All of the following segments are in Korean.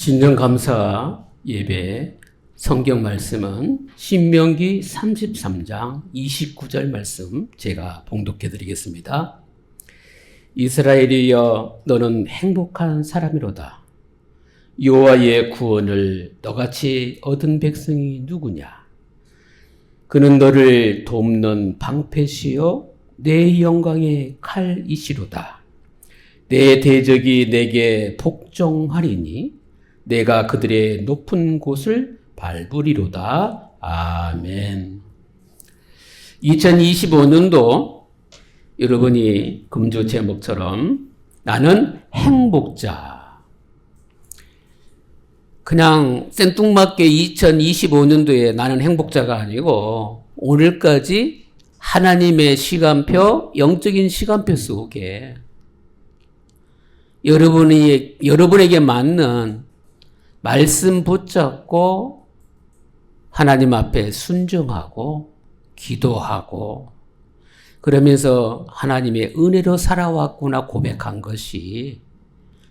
진정감사 예배 성경 말씀은 신명기 33장 29절 말씀 제가 봉독해 드리겠습니다. 이스라엘이여 너는 행복한 사람이로다. 여호와의 구원을 너같이 얻은 백성이 누구냐? 그는 너를 돕는 방패시요 내 영광의 칼이시로다. 내 대적이 내게 복종하리니 내가 그들의 높은 곳을 밟으리로다. 아멘. 2025년도 여러분이 금주 제목처럼 나는 행복자. 그냥 생뚱맞게 2025년도에 나는 행복자가 아니고 오늘까지 하나님의 시간표, 영적인 시간표 속에 여러분에게 맞는 말씀 붙잡고 하나님 앞에 순종하고 기도하고 그러면서 하나님의 은혜로 살아왔구나 고백한 것이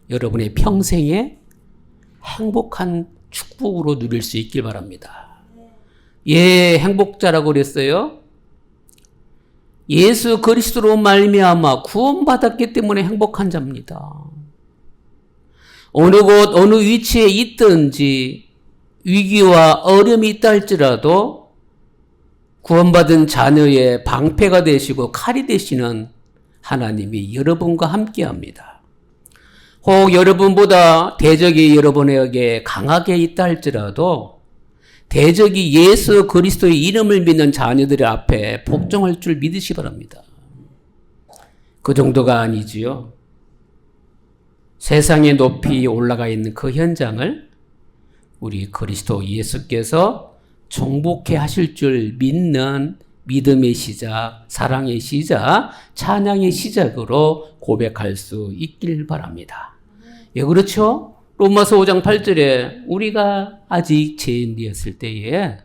여러분의 평생에 행복한 축복으로 누릴 수 있길 바랍니다. 예, 행복자라고 그랬어요. 예수 그리스도로 말미암아 구원받았기 때문에 행복한 자입니다. 어느 곳 어느 위치에 있든지 위기와 어려움이 있다 할지라도 구원받은 자녀의 방패가 되시고 칼이 되시는 하나님이 여러분과 함께합니다. 혹 여러분보다 대적이 여러분에게 강하게 있다 할지라도 대적이 예수 그리스도의 이름을 믿는 자녀들의 앞에 복종할 줄 믿으시 바랍니다. 그 정도가 아니지요. 세상에 높이 올라가 있는 그 현장을 우리 그리스도 예수께서 정복해 하실 줄 믿는 믿음의 시작, 사랑의 시작, 찬양의 시작으로 고백할 수 있길 바랍니다. 예, 그렇죠? 로마서 5장 8절에 우리가 아직 죄인이었을 때에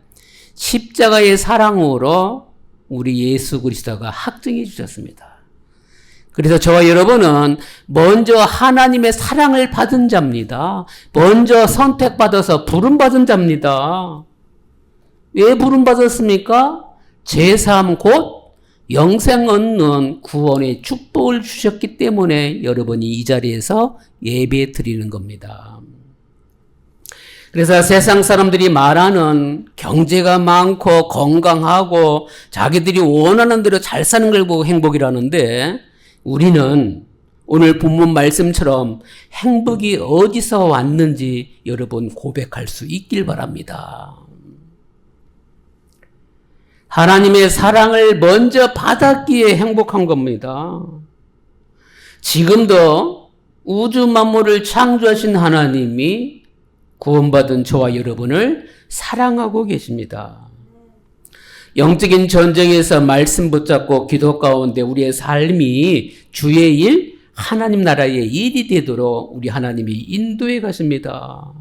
십자가의 사랑으로 우리 예수 그리스도가 확증해 주셨습니다. 그래서 저와 여러분은 먼저 하나님의 사랑을 받은 자입니다. 먼저 선택받아서 부름받은 자입니다. 왜 부름받았습니까? 제3 곧 영생 얻는 구원의 축복을 주셨기 때문에 여러분이 이 자리에서 예배 드리는 겁니다. 그래서 세상 사람들이 말하는 경제가 많고 건강하고 자기들이 원하는 대로 잘 사는 걸 보고 행복이라는데 우리는 오늘 본문 말씀처럼 행복이 어디서 왔는지 여러분 고백할 수 있길 바랍니다. 하나님의 사랑을 먼저 받았기에 행복한 겁니다. 지금도 우주 만물을 창조하신 하나님이 구원받은 저와 여러분을 사랑하고 계십니다. 영적인 전쟁에서 말씀 붙잡고 기도 가운데 우리의 삶이 주의 일, 하나님 나라의 일이 되도록 우리 하나님이 인도해 가십니다.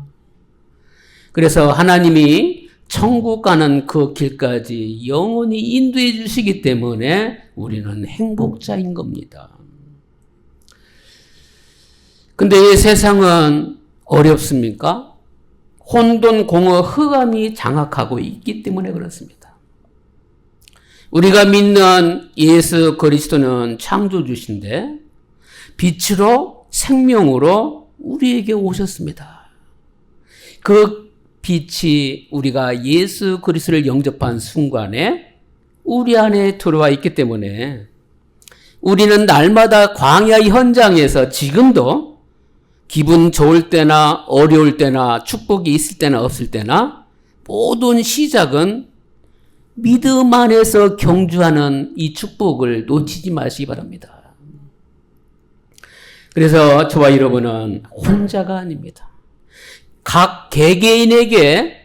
그래서 하나님이 천국 가는 그 길까지 영원히 인도해 주시기 때문에 우리는 행복자인 겁니다. 근데 이 세상은 어렵습니까? 혼돈, 공허, 흑암이 장악하고 있기 때문에 그렇습니다. 우리가 믿는 예수 그리스도는 창조주신데 빛으로 생명으로 우리에게 오셨습니다. 그 빛이 우리가 예수 그리스도를 영접한 순간에 우리 안에 들어와 있기 때문에 우리는 날마다 광야의 현장에서 지금도 기분 좋을 때나 어려울 때나 축복이 있을 때나 없을 때나 모든 시작은 믿음 안에서 경주하는 이 축복을 놓치지 마시기 바랍니다. 그래서 저와 여러분은 혼자가 아닙니다. 각 개개인에게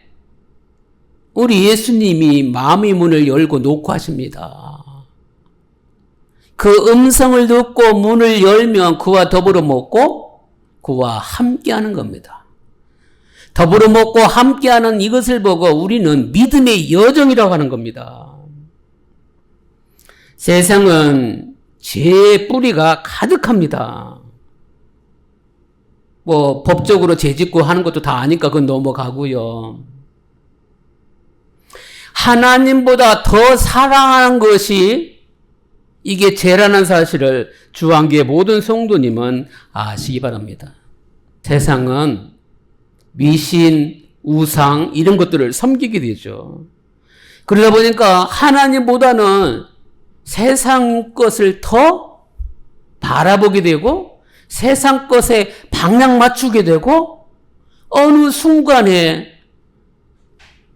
우리 예수님이 마음의 문을 열고 놓고 하십니다. 그 음성을 듣고 문을 열면 그와 더불어 먹고 그와 함께하는 겁니다. 더불어 먹고 함께하는 이것을 보고 우리는 믿음의 여정이라고 하는 겁니다. 세상은 죄의 뿌리가 가득합니다. 뭐 법적으로 죄짓고 하는 것도 다 아니까 그건 넘어가고요. 하나님보다 더 사랑하는 것이 이게 죄라는 사실을 주한교회 모든 성도님은 아시기 바랍니다. 세상은 미신, 우상 이런 것들을 섬기게 되죠. 그러다 보니까 하나님보다는 세상 것을 더 바라보게 되고 세상 것에 방향 맞추게 되고 어느 순간에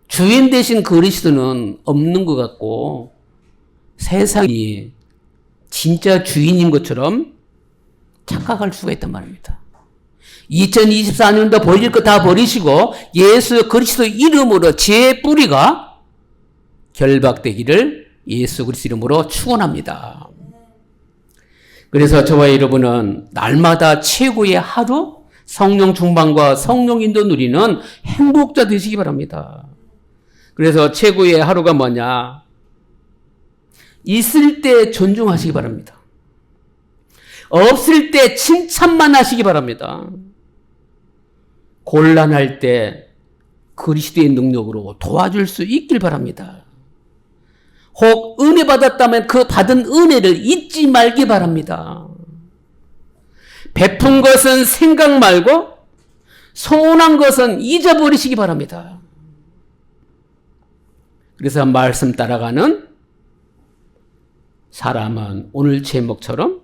주인 되신 그리스도는 없는 것 같고 세상이 진짜 주인인 것처럼 착각할 수가 있단 말입니다. 2024년도 버릴 거 다 버리시고 예수 그리스도 이름으로 제 뿌리가 결박되기를 예수 그리스도 이름으로 축원합니다. 그래서 저와 여러분은 날마다 최고의 하루 성령 충만과 성령 인도 누리는 행복자 되시기 바랍니다. 그래서 최고의 하루가 뭐냐? 있을 때 존중하시기 바랍니다. 없을 때 칭찬만 하시기 바랍니다. 곤란할 때 그리스도의 능력으로 도와줄 수 있길 바랍니다. 혹 은혜 받았다면 그 받은 은혜를 잊지 말기 바랍니다. 베푼 것은 생각 말고 소원한 것은 잊어버리시기 바랍니다. 그래서 말씀 따라가는 사람은 오늘 제목처럼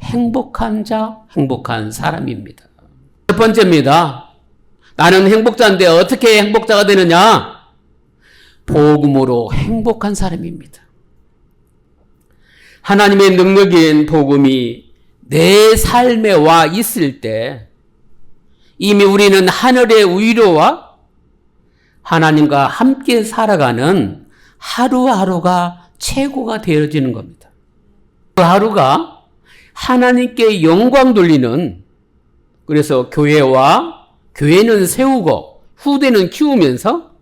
행복한 자, 행복한 사람입니다. 첫 번째입니다. 나는 행복자인데 어떻게 행복자가 되느냐? 복음으로 행복한 사람입니다. 하나님의 능력인 복음이 내 삶에 와 있을 때 이미 우리는 하늘의 위로와 하나님과 함께 살아가는 하루하루가 최고가 되어지는 겁니다. 그 하루가 하나님께 영광 돌리는, 그래서 교회는 세우고 후대는 키우면서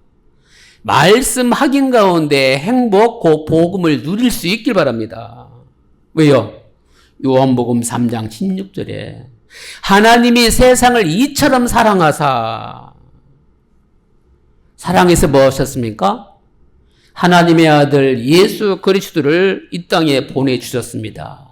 말씀 확인 가운데 행복, 그 복음을 누릴 수 있길 바랍니다. 왜요? 요한복음 3장 16절에 하나님이 세상을 이처럼 사랑해서 뭐 하셨습니까? 하나님의 아들 예수 그리스도를 이 땅에 보내주셨습니다.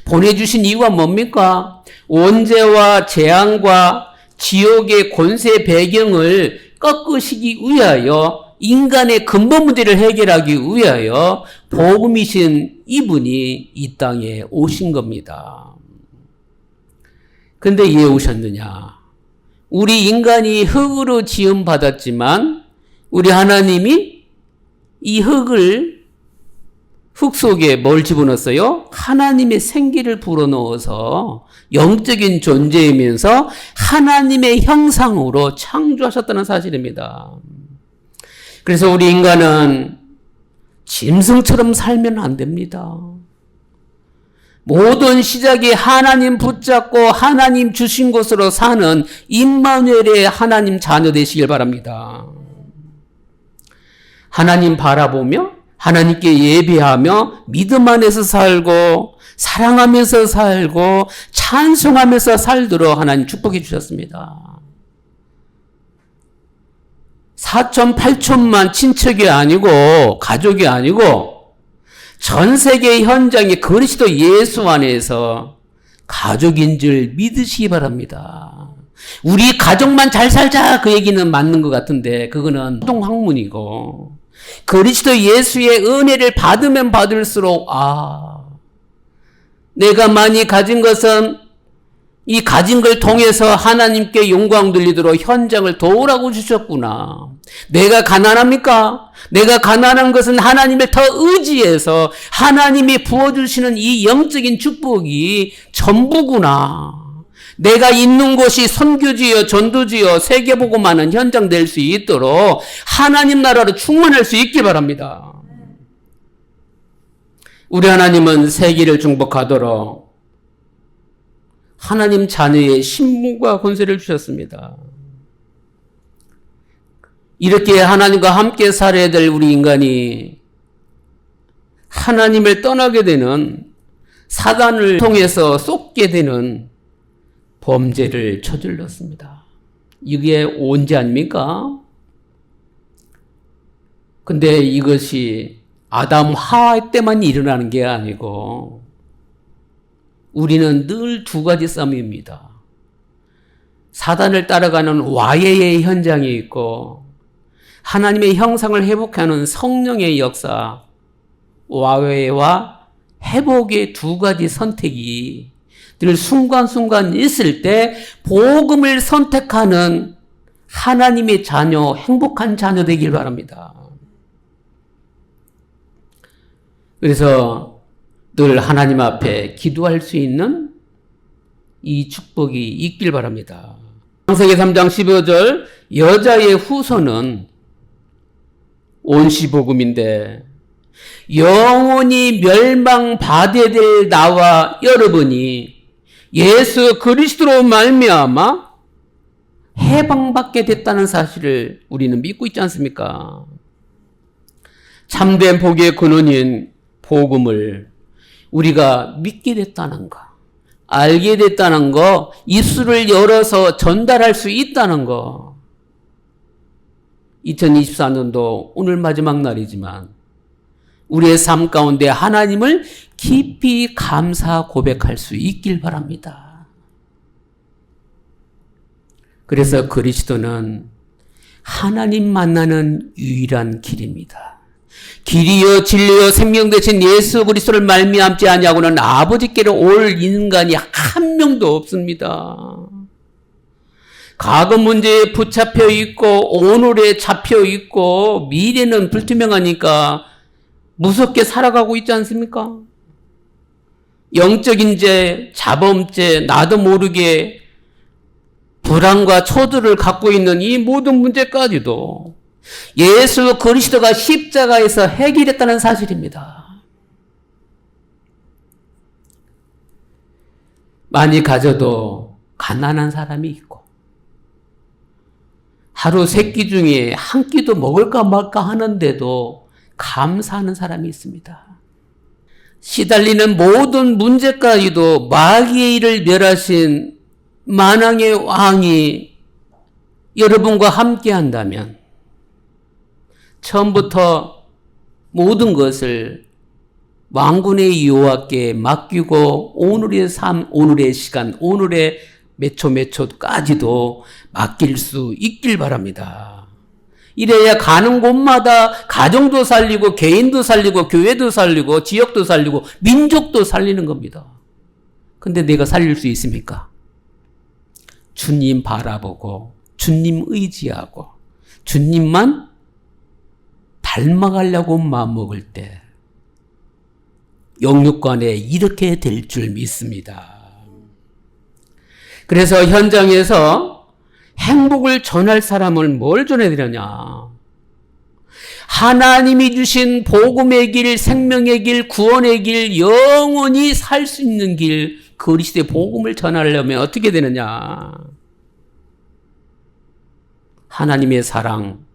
보내주신 이유가 뭡니까? 원죄와 재앙과 지옥의 권세 배경을 꺾으시기 위하여 인간의 근본 문제를 해결하기 위하여 복음이신 이분이 이 땅에 오신 겁니다. 근데 왜 오셨느냐? 우리 인간이 흙으로 지음 받았지만 우리 하나님이 이 흙 속에 뭘 집어넣었어요? 하나님의 생기를 불어넣어서 영적인 존재이면서 하나님의 형상으로 창조하셨다는 사실입니다. 그래서 우리 인간은 짐승처럼 살면 안 됩니다. 모든 시작이 하나님 붙잡고 하나님 주신 곳으로 사는 임마누엘의 하나님 자녀 되시길 바랍니다. 하나님 바라보며 하나님께 예배하며 믿음 안에서 살고 사랑하면서 살고 찬송하면서 살도록 하나님 축복해 주셨습니다. 4천 8천만 친척이 아니고 가족이 아니고 전 세계 현장에 그리스도 예수 안에서 가족인 줄 믿으시기 바랍니다. 우리 가족만 잘 살자 그 얘기는 맞는 것 같은데 그거는 학문이고 그리스도 예수의 은혜를 받으면 받을수록 내가 많이 가진 것은 이 가진 걸 통해서 하나님께 영광 돌리도록 현장을 도우라고 주셨구나. 내가 가난합니까? 내가 가난한 것은 하나님을 더 의지해서 하나님이 부어주시는 이 영적인 축복이 전부구나. 내가 있는 곳이 선교지요 전도지요 세계복음하는 현장 될 수 있도록 하나님 나라로 충만할 수 있길 바랍니다. 우리 하나님은 세계를 중복하도록 하나님 자녀의 신분과 권세를 주셨습니다. 이렇게 하나님과 함께 살아야 될 우리 인간이 하나님을 떠나게 되는 사단을 통해서 쏟게 되는 범죄를 저질렀습니다. 이게 언제 아닙니까? 근데 이것이 아담 하와 때만 일어나는 게 아니고 우리는 늘 두 가지 싸움입니다. 사단을 따라가는 와해의 현장이 있고 하나님의 형상을 회복하는 성령의 역사, 와해와 회복의 두 가지 선택이 늘 순간순간 있을 때 복음을 선택하는 하나님의 자녀, 행복한 자녀 되길 바랍니다. 그래서 늘 하나님 앞에 기도할 수 있는 이 축복이 있길 바랍니다. 창세기 3장 15절 여자의 후손은 온시복음인데 영원히 멸망받아야 될 나와 여러분이 예수 그리스도로 말미암아 해방받게 됐다는 사실을 우리는 믿고 있지 않습니까? 참된 복의 근원인 복음을 우리가 믿게 됐다는 거, 알게 됐다는 거, 입술을 열어서 전달할 수 있다는 거. 2024년도 오늘 마지막 날이지만 우리의 삶 가운데 하나님을 깊이 감사 고백할 수 있길 바랍니다. 그래서 그리스도는 하나님 만나는 유일한 길입니다. 길이요 진리요 생명 되신 예수 그리스도를 말미암지 아니하고는 아버지께로 올 인간이 한 명도 없습니다. 과거 문제에 붙잡혀 있고 오늘에 잡혀 있고 미래는 불투명하니까 무섭게 살아가고 있지 않습니까? 영적인 죄, 자범죄, 나도 모르게 불안과 초조를 갖고 있는 이 모든 문제까지도 예수 그리스도가 십자가에서 해결했다는 사실입니다. 많이 가져도 가난한 사람이 있고 하루 세 끼 중에 한 끼도 먹을까 말까 하는데도 감사하는 사람이 있습니다. 시달리는 모든 문제까지도 마귀의 일을 멸하신 만왕의 왕이 여러분과 함께 한다면 처음부터 모든 것을 왕군의 여호와께 맡기고 오늘의 삶, 오늘의 시간, 오늘의 몇 초 몇 초까지도 맡길 수 있길 바랍니다. 이래야 가는 곳마다 가정도 살리고 개인도 살리고 교회도 살리고 지역도 살리고 민족도 살리는 겁니다. 근데 내가 살릴 수 있습니까? 주님 바라보고 주님 의지하고 주님만 닮아가려고 마음먹을 때 영육간에 이렇게 될 줄 믿습니다. 그래서 현장에서 행복을 전할 사람을 뭘 전해야 되느냐? 하나님이 주신 복음의 길, 생명의 길, 구원의 길, 영원히 살 수 있는 길, 그리스도의 복음을 전하려면 어떻게 되느냐? 하나님의 사랑,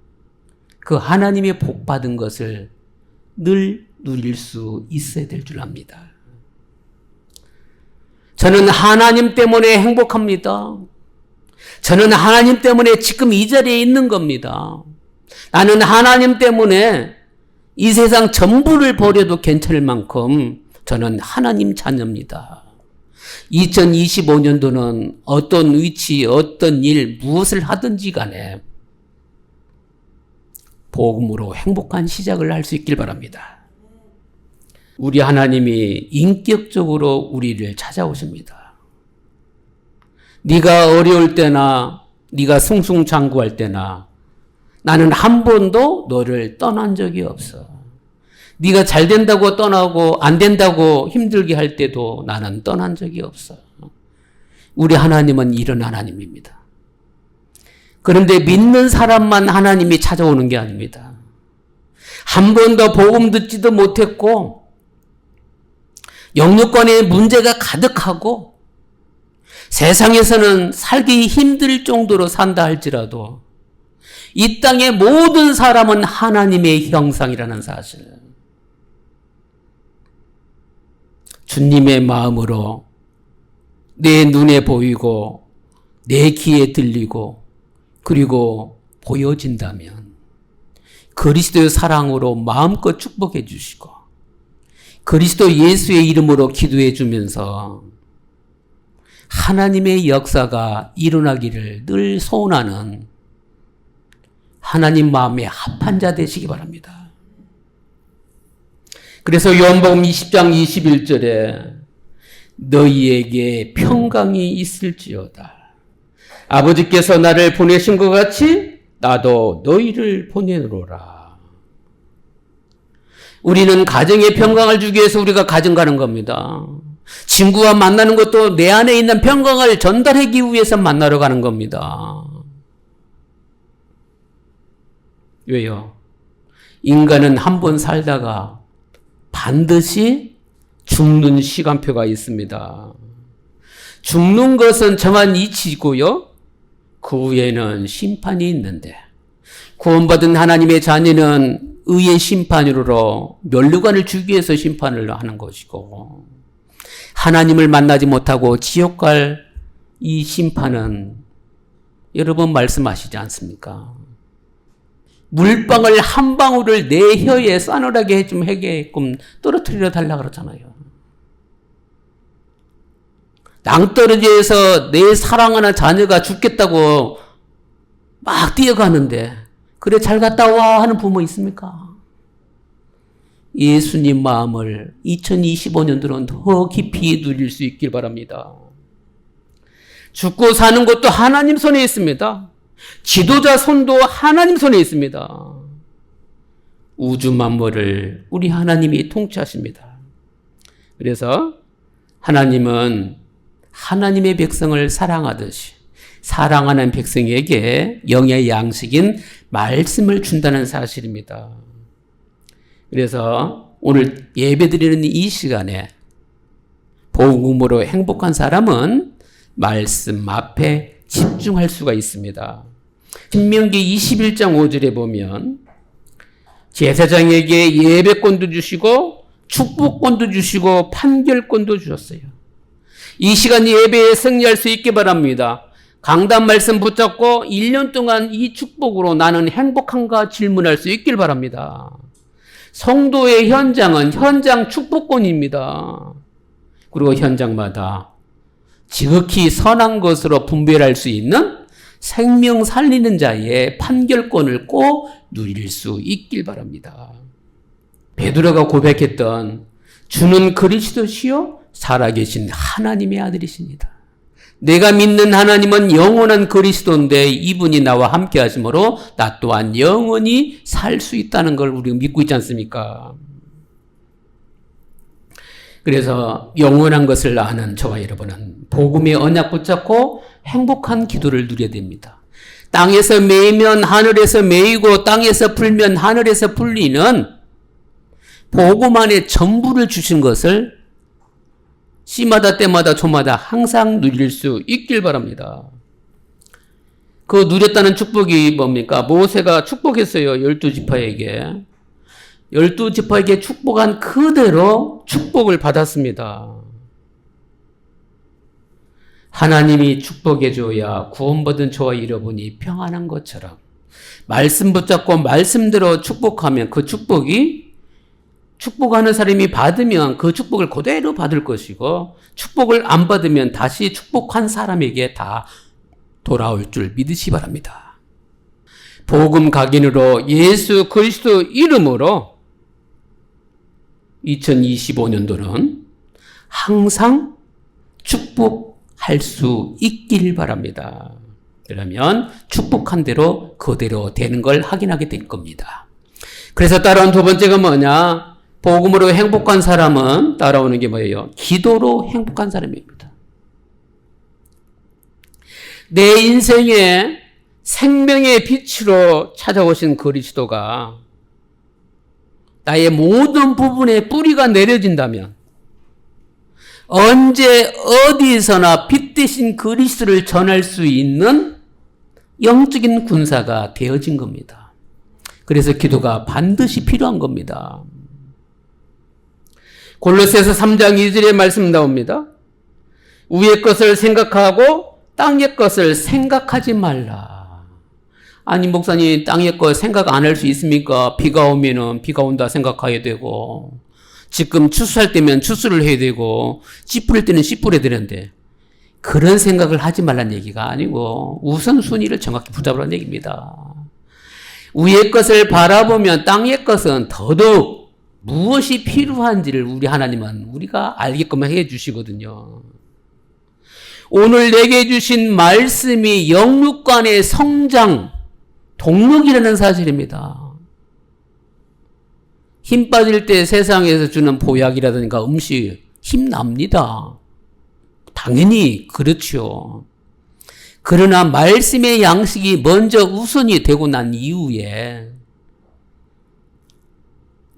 그 하나님의 복 받은 것을 늘 누릴 수 있어야 될 줄 압니다. 저는 하나님 때문에 행복합니다. 저는 하나님 때문에 지금 이 자리에 있는 겁니다. 나는 하나님 때문에 이 세상 전부를 버려도 괜찮을 만큼 저는 하나님 자녀입니다. 2025년도는 어떤 위치, 어떤 일, 무엇을 하든지 간에 복음으로 행복한 시작을 할 수 있길 바랍니다. 우리 하나님이 인격적으로 우리를 찾아오십니다. 네가 어려울 때나 네가 승승장구할 때나 나는 한 번도 너를 떠난 적이 없어. 네가 잘 된다고 떠나고 안 된다고 힘들게 할 때도 나는 떠난 적이 없어. 우리 하나님은 이런 하나님입니다. 그런데 믿는 사람만 하나님이 찾아오는 게 아닙니다. 한 번도 복음 듣지도 못했고 영육간에 문제가 가득하고 세상에서는 살기 힘들 정도로 산다 할지라도 이 땅의 모든 사람은 하나님의 형상이라는 사실. 주님의 마음으로 내 눈에 보이고 내 귀에 들리고 그리고 보여진다면 그리스도의 사랑으로 마음껏 축복해 주시고 그리스도 예수의 이름으로 기도해 주면서 하나님의 역사가 일어나기를 늘 소원하는 하나님 마음에 합한 자 되시기 바랍니다. 그래서 요한복음 20장 21절에 너희에게 평강이 있을지어다. 아버지께서 나를 보내신 것 같이 나도 너희를 보내노라. 우리는 가정에 평강을 주기 위해서 우리가 가정 가는 겁니다. 친구와 만나는 것도 내 안에 있는 평강을 전달하기 위해서 만나러 가는 겁니다. 왜요? 인간은 한 번 살다가 반드시 죽는 시간표가 있습니다. 죽는 것은 정한 이치고요. 그 후에는 심판이 있는데 구원받은 하나님의 자녀는 의의 심판으로 멸류관을 주기 위해서 심판을 하는 것이고 하나님을 만나지 못하고 지옥 갈 이 심판은 여러 번 말씀하시지 않습니까? 물방울 한 방울을 내 혀에 싸늘하게 좀 해게끔 떨어뜨려 달라 그러잖아요. 낭떠러지에서 내 사랑하는 자녀가 죽겠다고 막 뛰어가는데 그래 잘 갔다 와 하는 부모 있습니까? 예수님 마음을 2025년도는 더 깊이 누릴 수 있길 바랍니다. 죽고 사는 것도 하나님 손에 있습니다. 지도자 손도 하나님 손에 있습니다. 우주 만물을 우리 하나님이 통치하십니다. 그래서 하나님은 하나님의 백성을 사랑하듯이 사랑하는 백성에게 영의 양식인 말씀을 준다는 사실입니다. 그래서 오늘 예배드리는 이 시간에 복음으로 행복한 사람은 말씀 앞에 집중할 수가 있습니다. 신명기 21장 5절에 보면 제사장에게 예배권도 주시고 축복권도 주시고 판결권도 주셨어요. 이 시간 예배에 승리할 수 있게 바랍니다. 강단 말씀 붙잡고 1년 동안 이 축복으로 나는 행복한가 질문할 수 있길 바랍니다. 성도의 현장은 현장 축복권입니다. 그리고 현장마다 지극히 선한 것으로 분별할 수 있는 생명 살리는 자의 판결권을 꼭 누릴 수 있길 바랍니다. 베드로가 고백했던 주는 그리스도시요 살아계신 하나님의 아들이십니다. 내가 믿는 하나님은 영원한 그리스도인데 이분이 나와 함께 하심으로 나 또한 영원히 살 수 있다는 걸 우리가 믿고 있지 않습니까? 그래서 영원한 것을 아는 저와 여러분은 복음의 언약 붙잡고 행복한 기도를 누려야 됩니다. 땅에서 매이면 하늘에서 매이고 땅에서 풀면 하늘에서 풀리는 복음 안에 전부를 주신 것을 씨마다 때마다 조마다 항상 누릴 수 있길 바랍니다. 그 누렸다는 축복이 뭡니까? 모세가 축복했어요. 12지파에게. 12지파에게 축복한 그대로 축복을 받았습니다. 하나님이 축복해줘야 구원받은 저와 여러분이 평안한 것처럼 말씀 붙잡고 말씀대로 축복하면 그 축복이 축복하는 사람이 받으면 그 축복을 그대로 받을 것이고 축복을 안 받으면 다시 축복한 사람에게 다 돌아올 줄 믿으시 바랍니다. 복음 각인으로 예수 그리스도 이름으로 2025년도는 항상 축복할 수 있길 바랍니다. 그러면 축복한 대로 그대로 되는 걸 확인하게 될 겁니다. 그래서 따라온 두 번째가 뭐냐? 복음으로 행복한 사람은 따라오는 게 뭐예요? 기도로 행복한 사람입니다. 내 인생에 생명의 빛으로 찾아오신 그리스도가 나의 모든 부분에 뿌리가 내려진다면 언제 어디서나 빛 대신 그리스도를 전할 수 있는 영적인 군사가 되어진 겁니다. 그래서 기도가 반드시 필요한 겁니다. 골로새서 3장 2절에 말씀 나옵니다. 위의 것을 생각하고 땅의 것을 생각하지 말라. 아니 목사님 땅의 것 생각 안 할 수 있습니까? 비가 오면은 비가 온다 생각해야 되고 지금 추수할 때면 추수를 해야 되고 씨 뿌릴 때는 씨 뿌려야 되는데 그런 생각을 하지 말란 얘기가 아니고 우선순위를 정확히 붙잡으라는 얘기입니다. 위의 것을 바라보면 땅의 것은 더더욱 무엇이 필요한지를 우리 하나님은 우리가 알게끔 해 주시거든요. 오늘 내게 주신 말씀이 영육간의 성장, 동력이라는 사실입니다. 힘 빠질 때 세상에서 주는 보약이라든가 음식 힘납니다. 당연히 그렇죠. 그러나 말씀의 양식이 먼저 우선이 되고 난 이후에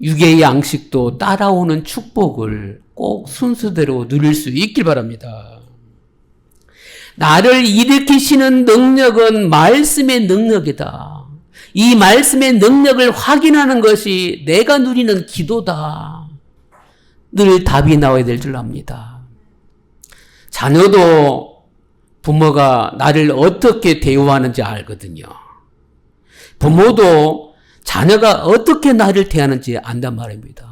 육의 양식도 따라오는 축복을 꼭 순서대로 누릴 수 있길 바랍니다. 나를 일으키시는 능력은 말씀의 능력이다. 이 말씀의 능력을 확인하는 것이 내가 누리는 기도다. 늘 답이 나와야 될 줄 압니다. 자녀도 부모가 나를 어떻게 대우하는지 알거든요. 부모도 자녀가 어떻게 나를 대하는지 안단 말입니다.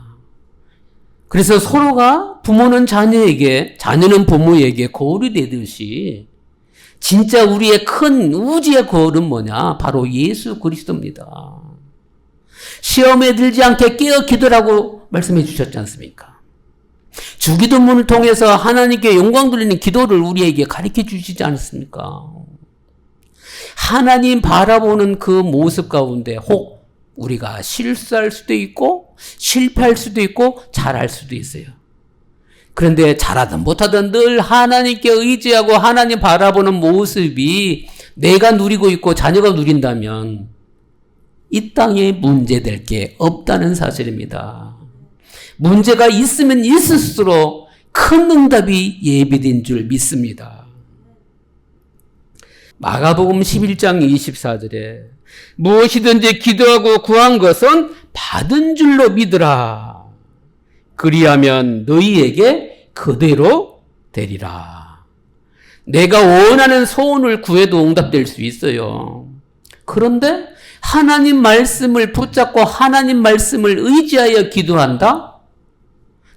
그래서 서로가 부모는 자녀에게, 자녀는 부모에게 거울이 되듯이 진짜 우리의 큰 우주의 거울은 뭐냐? 바로 예수 그리스도입니다. 시험에 들지 않게 깨어 기도라고 말씀해 주셨지 않습니까? 주기도문을 통해서 하나님께 영광 돌리는 기도를 우리에게 가르쳐 주시지 않습니까? 하나님 바라보는 그 모습 가운데 혹 우리가 실수할 수도 있고 실패할 수도 있고 잘할 수도 있어요. 그런데 잘하든 못하든 늘 하나님께 의지하고 하나님 바라보는 모습이 내가 누리고 있고 자녀가 누린다면 이 땅에 문제될 게 없다는 사실입니다. 문제가 있으면 있을수록 큰 응답이 예비된 줄 믿습니다. 마가복음 11장 24절에 무엇이든지 기도하고 구한 것은 받은 줄로 믿으라. 그리하면 너희에게 그대로 되리라. 내가 원하는 소원을 구해도 응답될 수 있어요. 그런데 하나님 말씀을 붙잡고 하나님 말씀을 의지하여 기도한다?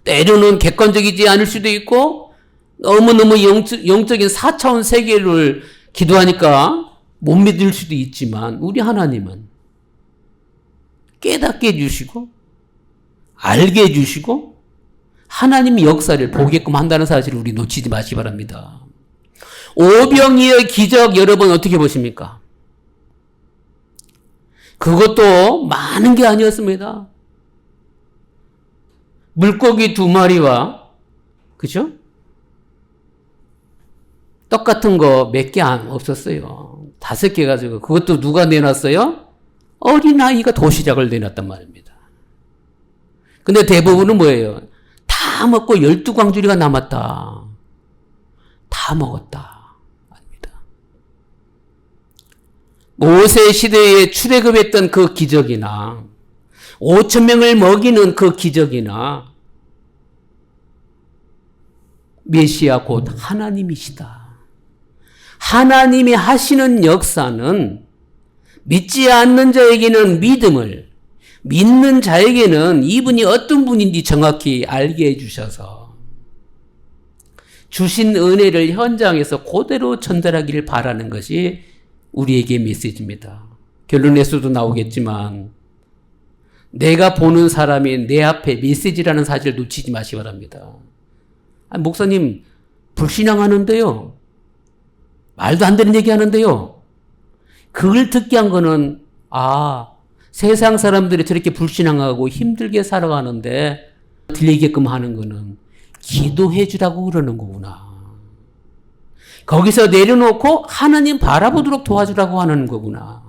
때로는 객관적이지 않을 수도 있고 너무너무 영적인 4차원 세계를 기도하니까 못 믿을 수도 있지만 우리 하나님은 깨닫게 해주시고 알게 해주시고 하나님의 역사를 보게끔 한다는 사실을 우리 놓치지 마시기 바랍니다. 오병이의 기적 여러분 어떻게 보십니까? 그것도 많은 게 아니었습니다. 물고기 2마리와 그죠? 떡 같은 거 몇 개 없었어요. 5개 가지고 그것도 누가 내놨어요? 어린아이가 도시락을 내놨단 말입니다. 근데 대부분은 뭐예요? 다 먹고 12광주리가 남았다. 다 먹었다. 아닙니다. 모세 시대에 출애굽했던 그 기적이나 5,000명을 먹이는 그 기적이나 메시아 곧 하나님이시다. 하나님이 하시는 역사는 믿지 않는 자에게는 믿음을, 믿는 자에게는 이분이 어떤 분인지 정확히 알게 해주셔서 주신 은혜를 현장에서 그대로 전달하기를 바라는 것이 우리에게 메시지입니다. 결론에서도 나오겠지만 내가 보는 사람이 내 앞에 메시지라는 사실을 놓치지 마시기 바랍니다. 아니, 목사님 불신앙하는데요. 말도 안 되는 얘기 하는데요. 그걸 듣게 한 거는 세상 사람들이 저렇게 불신앙하고 힘들게 살아가는데 들리게끔 하는 거는 기도해 주라고 그러는 거구나. 거기서 내려놓고 하나님 바라보도록 도와주라고 하는 거구나.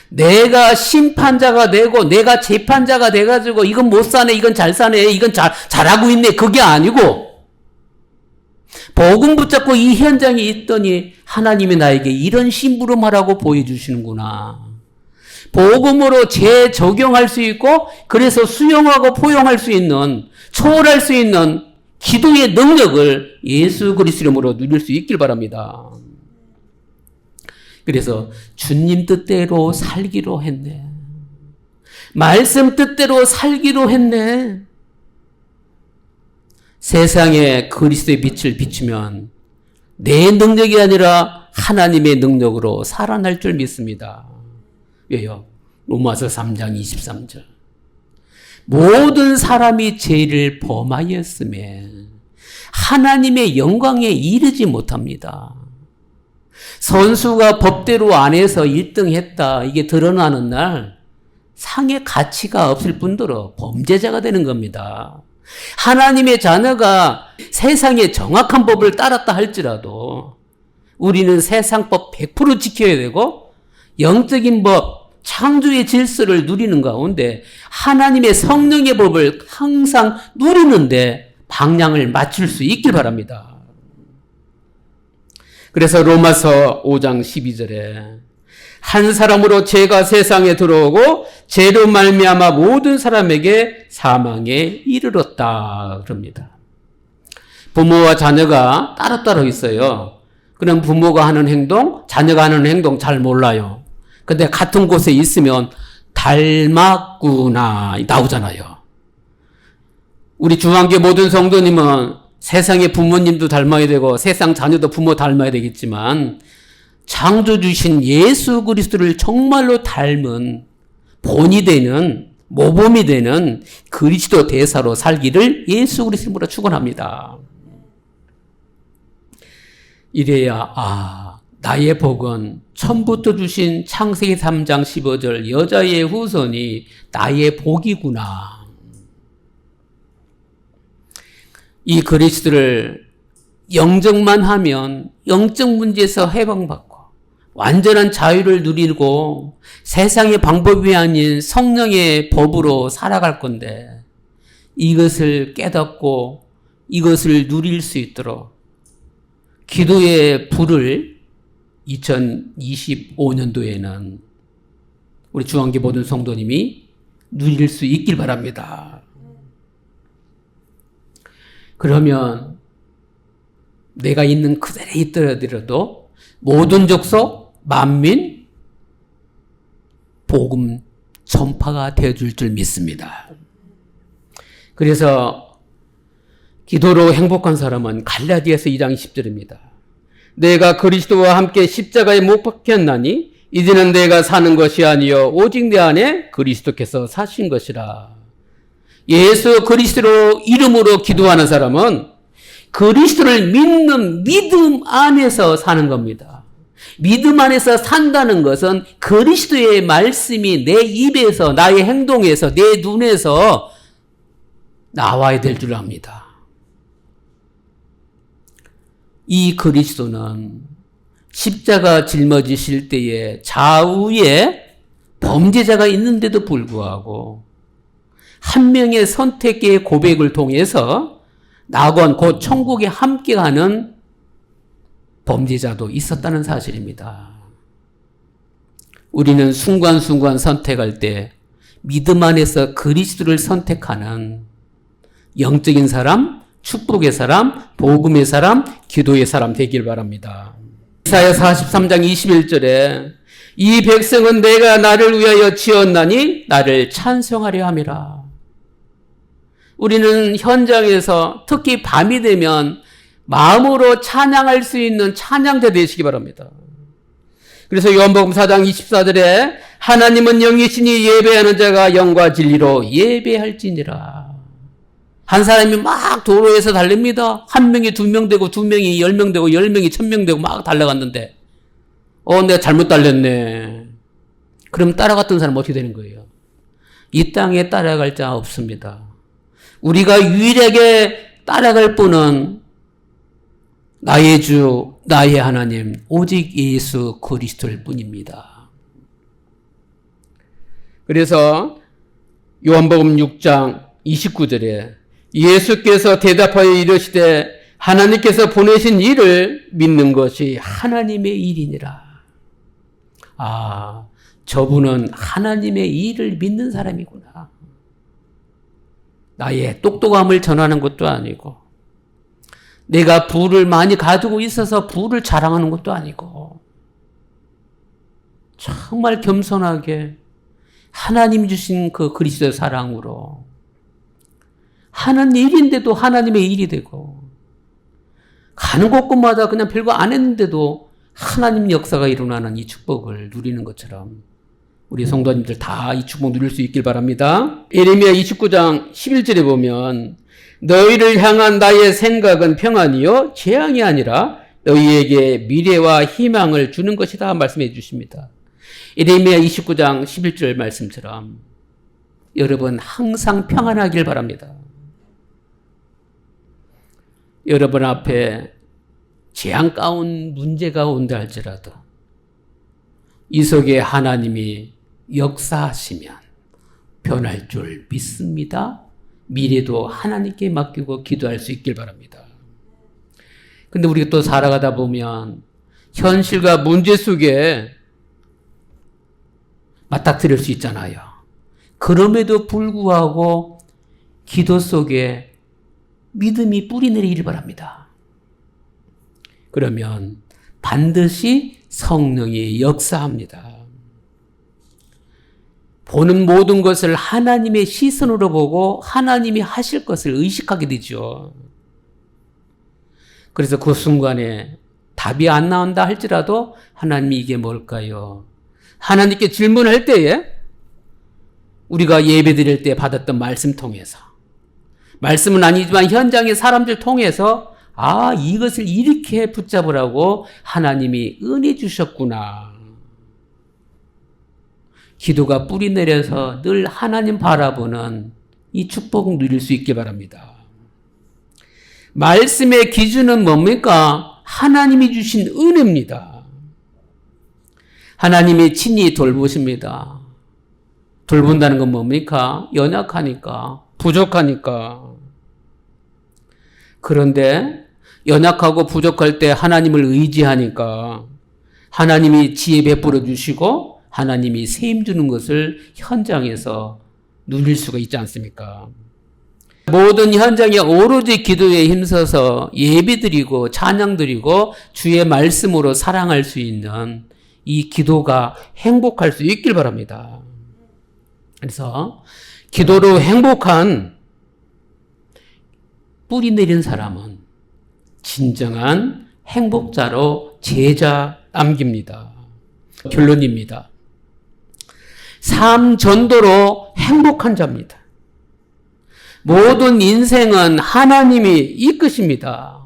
내가 심판자가 되고 내가 재판자가 돼가지고 이건 못 사네, 이건 잘 사네, 이건 잘하고 있네, 그게 아니고 복음 붙잡고 이 현장에 있더니 하나님이 나에게 이런 심부름하라고 보여주시는구나. 복음으로 재적용할 수 있고 그래서 수용하고 포용할 수 있는, 초월할 수 있는 기도의 능력을 예수 그리스도 이름으로 누릴 수 있길 바랍니다. 그래서 주님 뜻대로 살기로 했네. 말씀 뜻대로 살기로 했네. 세상에 그리스도의 빛을 비추면 내 능력이 아니라 하나님의 능력으로 살아날 줄 믿습니다. 왜요? 로마서 3장 23절. 모든 사람이 죄를 범하였음에 하나님의 영광에 이르지 못합니다. 선수가 법대로 안 해서 1등 했다. 이게 드러나는 날 상의 가치가 없을 뿐더러 범죄자가 되는 겁니다. 하나님의 자녀가 세상의 정확한 법을 따랐다 할지라도 우리는 세상법 100% 지켜야 되고 영적인 법, 창조의 질서를 누리는 가운데 하나님의 성령의 법을 항상 누리는데 방향을 맞출 수 있길 바랍니다. 그래서 로마서 5장 12절에 한 사람으로 죄가 세상에 들어오고 죄로 말미암아 모든 사람에게 사망에 이르렀다 그럽니다. 부모와 자녀가 따로따로 있어요. 그럼 부모가 하는 행동, 자녀가 하는 행동 잘 몰라요. 근데 같은 곳에 있으면 닮았구나 나오잖아요. 우리 중앙교 모든 성도님은 세상의 부모님도 닮아야 되고 세상 자녀도 부모 닮아야 되겠지만 창조 주신 예수 그리스도를 정말로 닮은 본이 되는 모범이 되는 그리스도 대사로 살기를 예수 그리스도로 축원합니다. 이래야 나의 복은 처음부터 주신 창세기 3장 15절 여자의 후손이 나의 복이구나. 이 그리스도를 영접만 하면 영적 문제에서 해방받고 완전한 자유를 누리고 세상의 방법이 아닌 성령의 법으로 살아갈 건데 이것을 깨닫고 이것을 누릴 수 있도록 기도의 불을 2025년도에는 우리 중앙교 모든 성도님이 누릴 수 있길 바랍니다. 그러면 내가 있는 그대로 있더라도 모든 족속, 만민, 복음 전파가 되어줄 줄 믿습니다. 그래서 기도로 행복한 사람은 갈라디아서 2장 10절입니다. 내가 그리스도와 함께 십자가에 못 박혔나니 이제는 내가 사는 것이 아니요 오직 내 안에 그리스도께서 사신 것이라. 예수 그리스도 이름으로 기도하는 사람은 그리스도를 믿는 믿음 안에서 사는 겁니다. 믿음 안에서 산다는 것은 그리스도의 말씀이 내 입에서 나의 행동에서 내 눈에서 나와야 될 줄 압니다. 이 그리스도는 십자가 짊어지실 때에 좌우에 범죄자가 있는데도 불구하고 한 명의 선택의 고백을 통해서 낙원 곧 천국에 함께 가는 범죄자도 있었다는 사실입니다. 우리는 순간순간 선택할 때 믿음 안에서 그리스도를 선택하는 영적인 사람, 축복의 사람, 복음의 사람, 기도의 사람 되길 바랍니다. 이사야 43장 21절에 이 백성은 내가 나를 위하여 지었나니 나를 찬송하려 함이라. 우리는 현장에서 특히 밤이 되면 마음으로 찬양할 수 있는 찬양자 되시기 바랍니다. 그래서 요한복음 4장 24절에 하나님은 영이시니 예배하는 자가 영과 진리로 예배할지니라. 한 사람이 막 도로에서 달립니다. 한 명이 2명 되고 2명이 10명 되고 10명이 1000명 되고 막 달려갔는데 내가 잘못 달렸네. 그럼 따라갔던 사람 어떻게 되는 거예요? 이 땅에 따라갈 자 없습니다. 우리가 유일하게 따라갈 분은 나의 주, 나의 하나님, 오직 예수 그리스도일 뿐입니다. 그래서 요한복음 6장 29절에 예수께서 대답하여 이르시되 하나님께서 보내신 일을 믿는 것이 하나님의 일이니라. 저분은 하나님의 일을 믿는 사람이구나. 나의 똑똑함을 전하는 것도 아니고 내가 부를 많이 가지고 있어서 부를 자랑하는 것도 아니고 정말 겸손하게 하나님이 주신 그 그리스도의 사랑으로 하는 일인데도 하나님의 일이 되고 가는 곳곳마다 그냥 별거 안 했는데도 하나님 역사가 일어나는 이 축복을 누리는 것처럼 우리 성도님들 다 이 축복 누릴 수 있길 바랍니다. 예레미야 29장 11절에 보면 너희를 향한 나의 생각은 평안이요 재앙이 아니라 너희에게 미래와 희망을 주는 것이다 말씀해 주십니다. 예레미야 29장 11절 말씀처럼 여러분 항상 평안하길 바랍니다. 여러분 앞에 재앙 가운 문제가 온다 할지라도 이 속에 하나님이 역사하시면 변할 줄 믿습니다. 미래도 하나님께 맡기고 기도할 수 있길 바랍니다. 근데 우리가 또 살아가다 보면 현실과 문제 속에 맞닥뜨릴 수 있잖아요. 그럼에도 불구하고 기도 속에 믿음이 뿌리내리길 바랍니다. 그러면 반드시 성령이 역사합니다. 보는 모든 것을 하나님의 시선으로 보고 하나님이 하실 것을 의식하게 되죠. 그래서 그 순간에 답이 안 나온다 할지라도 하나님이 이게 뭘까요? 하나님께 질문할 때에 우리가 예배 드릴 때 받았던 말씀 통해서 말씀은 아니지만 현장의 사람들 통해서 이것을 이렇게 붙잡으라고 하나님이 은혜 주셨구나. 기도가 뿌리 내려서 늘 하나님 바라보는 이 축복을 누릴 수 있게 바랍니다. 말씀의 기준은 뭡니까? 하나님이 주신 은혜입니다. 하나님이 친히 돌보십니다. 돌본다는 건 뭡니까? 연약하니까, 부족하니까. 그런데 연약하고 부족할 때 하나님을 의지하니까 하나님이 지혜 베풀어 주시고 하나님이 세임 주는 것을 현장에서 누릴 수가 있지 않습니까? 모든 현장에 오로지 기도에 힘써서 예배드리고 찬양드리고 주의 말씀으로 사랑할 수 있는 이 기도가 행복할 수 있길 바랍니다. 그래서 기도로 행복한 뿌리 내린 사람은 진정한 행복자로 제자 남깁니다. 결론입니다. 삶 전도로 행복한 자입니다. 모든 인생은 하나님이 이끄십니다.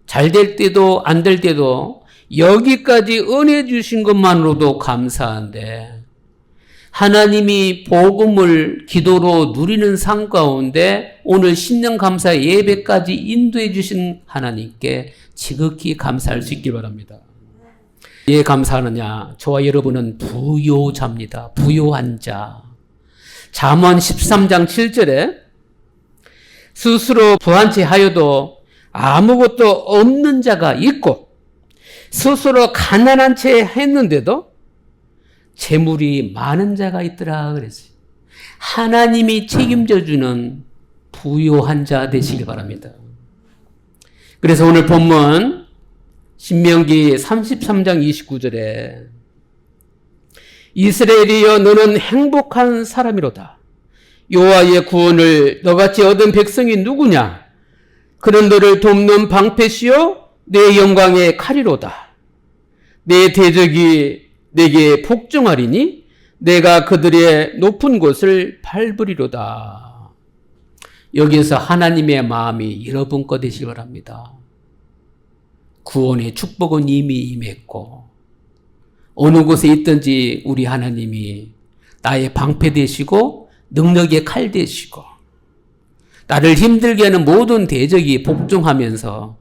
잘 될 때도 안 될 때도 여기까지 은혜 주신 것만으로도 감사한데 하나님이 복음을 기도로 누리는 삶 가운데 오늘 신년 감사 예배까지 인도해 주신 하나님께 지극히 감사할 수 있길 바랍니다. 왜 감사하느냐? 저와 여러분은 부요자입니다. 부요한 자. 잠언 13장 7절에 스스로 부한 채 하여도 아무것도 없는 자가 있고 스스로 가난한 채 했는데도 재물이 많은 자가 있더라 그랬어요. 하나님이 책임져 주는 부요한 자 되시길 바랍니다. 그래서 오늘 본문 신명기 33장 29절에 이스라엘이여 너는 행복한 사람이로다. 여호와의 구원을 너같이 얻은 백성이 누구냐? 그는 너를 돕는 방패시요 내 영광의 칼이로다. 내 대적이 내게 복종하리니 내가 그들의 높은 곳을 밟으리로다. 여기에서 하나님의 마음이 여러분 거 되시기 바랍니다. 구원의 축복은 이미 임했고 어느 곳에 있든지 우리 하나님이 나의 방패 되시고 능력의 칼 되시고 나를 힘들게 하는 모든 대적이 복종하면서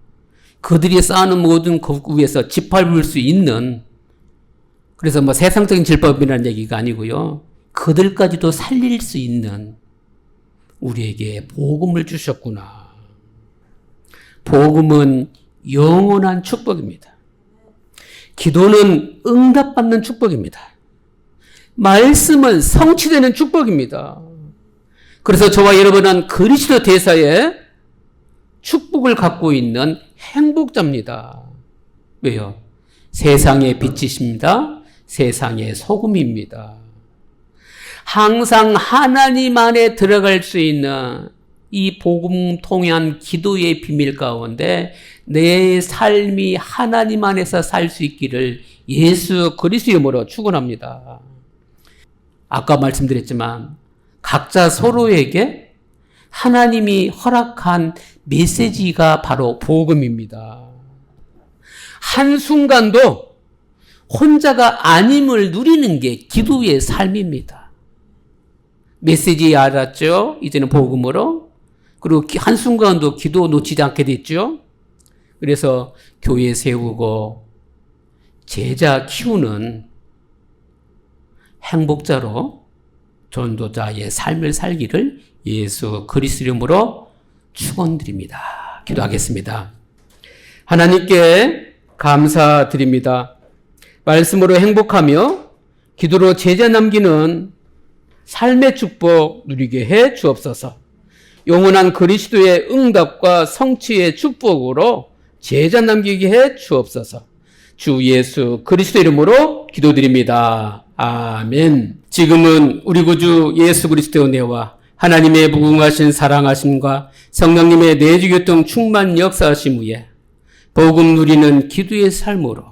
그들이 쌓는 모든 것 위에서 짓밟을 수 있는, 그래서 세상적인 질법이라는 얘기가 아니고요, 그들까지도 살릴 수 있는 우리에게 복음을 주셨구나. 복음은 영원한 축복입니다. 기도는 응답받는 축복입니다. 말씀은 성취되는 축복입니다. 그래서 저와 여러분은 그리스도 대사에 축복을 갖고 있는 행복자입니다. 왜요? 세상의 빛이십니다. 세상의 소금입니다. 항상 하나님 안에 들어갈 수 있는 이 복음 통한 기도의 비밀 가운데 내 삶이 하나님 안에서 살 수 있기를 예수 그리스도의 이름으로 축원합니다. 아까 말씀드렸지만 각자 서로에게 하나님이 허락한 메시지가 바로 복음입니다. 한순간도 혼자가 아님을 누리는 게 기도의 삶입니다. 메시지 알았죠? 이제는 복음으로. 그리고 한순간도 기도 놓치지 않게 됐죠? 그래서 교회 세우고 제자 키우는 행복자로 전도자의 삶을 살기를 예수 그리스도 이름으로 축원드립니다. 기도하겠습니다. 하나님께 감사드립니다. 말씀으로 행복하며 기도로 제자 남기는 삶의 축복 누리게 해 주옵소서. 영원한 그리스도의 응답과 성취의 축복으로 제자 남기게 해 주옵소서. 주 예수 그리스도 이름으로 기도드립니다. 아멘. 지금은 우리 구주 예수 그리스도의 은혜와 하나님의 무궁하신 사랑하심과 성령님의 내주교통 충만 역사하심 후에 복음 누리는 기도의 삶으로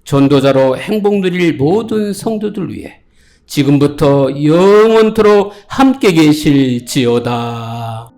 전도자로 행복 누릴 모든 성도들 위해 지금부터 영원토록 함께 계실지어다.